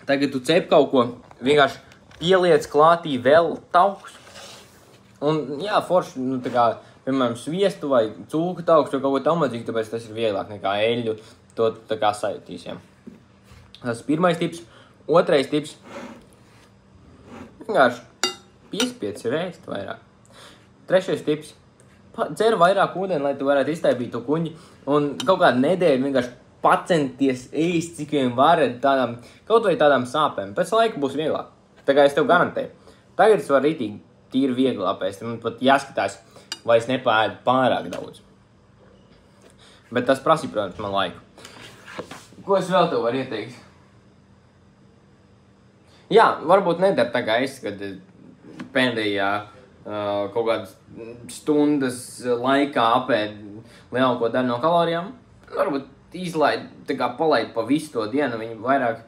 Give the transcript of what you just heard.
Tagad tu cep kaut ko, vienkārši pieliec klātī vēl taukus. Un, jā, forši, nu, tā kā, piemēram, sviestu vai cūku taukus vai kaut ko tam līdzīgu, tāpēc tas ir vieglāk nekā eļļu. To tā kā sajūtīs, jā. Tas pirmais tips. Otrais tips. Vienkārši piespiec reist vairāk. Trešais tips. Dzer vairāk ūdeni, lai tu varētu iztaipīt to kuņi. Un kaut kādu nedēļu vienkārši pacenties ēst, cik vien varat tādām, kaut vai tādām sāpēm. Pēc laika būs vieglāk. Tā kā es tev garantēju. Tagad es varu rītīgi tīri viegli apēst. Man pat jāskatās, vai es nepāēdu pārāk daudz. Bet tas prasīja, protams, man laiku. Ko es vēl tev varu ieteikt? Jā, varbūt nedara tā kā es, kad pēdējā kaut kādas stundas laikā apēd lielāko daļu no kalorijām. Varbūt izlaid, tā kā palaid pa visu to dienu, viņi vairāk